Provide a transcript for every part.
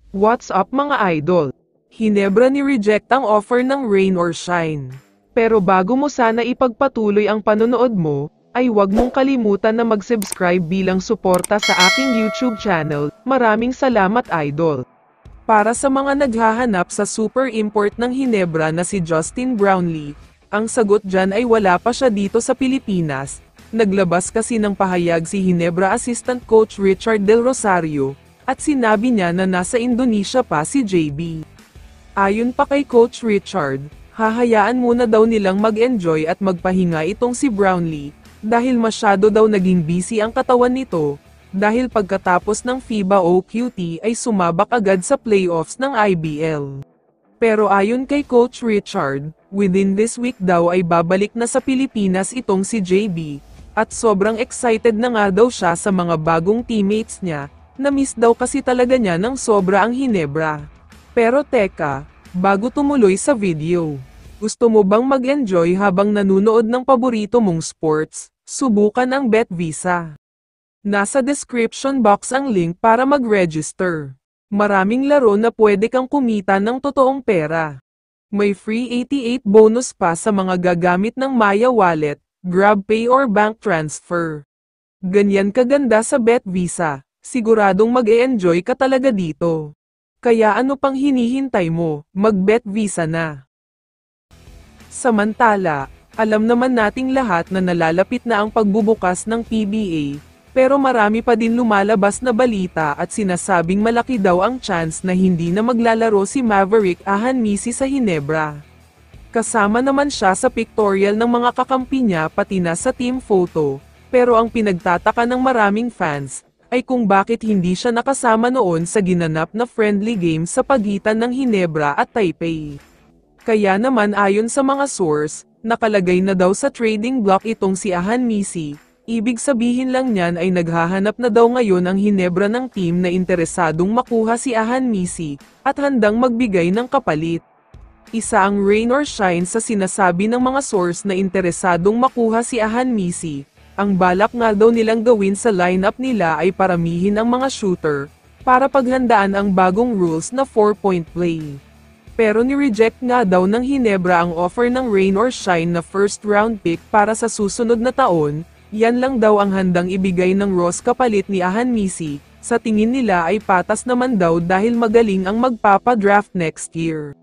What's up mga idol? Hinebra ni-reject ang offer ng Rain or Shine. Pero bago mo sana ipagpatuloy ang panonood mo, ay huwag mong kalimutan na mag-subscribe bilang suporta sa aking YouTube channel. Maraming salamat idol. Para sa mga naghahanap sa super import ng Hinebra na si Justin Brownlee, ang sagot dyan ay wala pa siya dito sa Pilipinas. Naglabas kasi ng pahayag si Hinebra Assistant Coach Richard Del Rosario, at sinabi niya na nasa Indonesia pa si JB. Ayon pa kay Coach Richard, hahayaan muna daw nilang mag-enjoy at magpahinga itong si Brownlee, dahil masyado daw naging busy ang katawan nito, dahil pagkatapos ng FIBA o QT ay sumabak agad sa playoffs ng IBL. Pero ayon kay Coach Richard, within this week daw ay babalik na sa Pilipinas itong si JB, at sobrang excited na nga daw siya sa mga bagong teammates niya. Na-miss daw kasi talaga niya ng sobra ang Hinebra. Pero teka, bago tumuloy sa video, gusto mo bang mag-enjoy habang nanunood ng paborito mong sports? Subukan ang BetVisa. Nasa description box ang link para mag-register. Maraming laro na pwede kang kumita ng totoong pera. May free 88 bonus pa sa mga gagamit ng Maya Wallet, GrabPay or bank transfer. Ganyan kaganda sa BetVisa. Siguradong mag-e-enjoy ka talaga dito. Kaya ano pang hinihintay mo, mag-BetVisa na. Samantala, alam naman nating lahat na nalalapit na ang pagbubukas ng PBA, pero marami pa din lumalabas na balita at sinasabing malaki daw ang chance na hindi na maglalaro si Maverick Ahanmisi sa Hinebra. Kasama naman siya sa pictorial ng mga kakampi niya pati na sa team photo, pero ang pinagtataka ng maraming fans, ay kung bakit hindi siya nakasama noon sa ginanap na friendly game sa pagitan ng Hinebra at Taipei. Kaya naman ayon sa mga source, nakalagay na daw sa trading block itong si Ahanmisi, ibig sabihin lang niyan ay naghahanap na daw ngayon ang Hinebra ng team na interesadong makuha si Ahanmisi, at handang magbigay ng kapalit. Isa ang Rain or Shine sa sinasabi ng mga source na interesadong makuha si Ahanmisi. Ang balak nga daw nilang gawin sa lineup nila ay paramihin ang mga shooter, para paghandaan ang bagong rules na 4-point play. Pero ni-reject nga daw ng Hinebra ang offer ng Rain or Shine na first round pick para sa susunod na taon, yan lang daw ang handang ibigay ng Ross kapalit ni Ahanmisi, sa tingin nila ay patas naman daw dahil magaling ang magpapa-draft next year.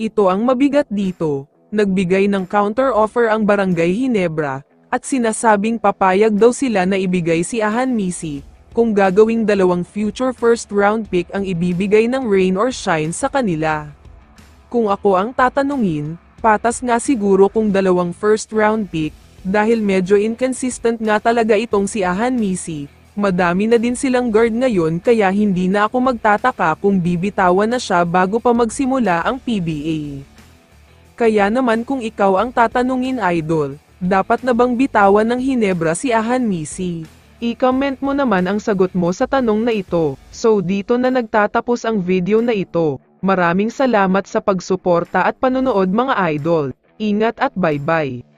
Ito ang mabigat dito, nagbigay ng counter offer ang Barangay Hinebra, at sinasabing papayag daw sila na ibigay si Ahanmisi, kung gagawing 2 future first round pick ang ibibigay ng Rain or Shine sa kanila. Kung ako ang tatanungin, patas nga siguro kung 2 first round pick, dahil medyo inconsistent nga talaga itong si Ahanmisi, madami na din silang guard ngayon kaya hindi na ako magtataka kung bibitawan na siya bago pa magsimula ang PBA. Kaya naman kung ikaw ang tatanungin idol, dapat na bang bitawan ng Hinebra si Ahanmisi? I-comment mo naman ang sagot mo sa tanong na ito. So dito na nagtatapos ang video na ito. Maraming salamat sa pagsuporta at panonood mga idol. Ingat at bye-bye.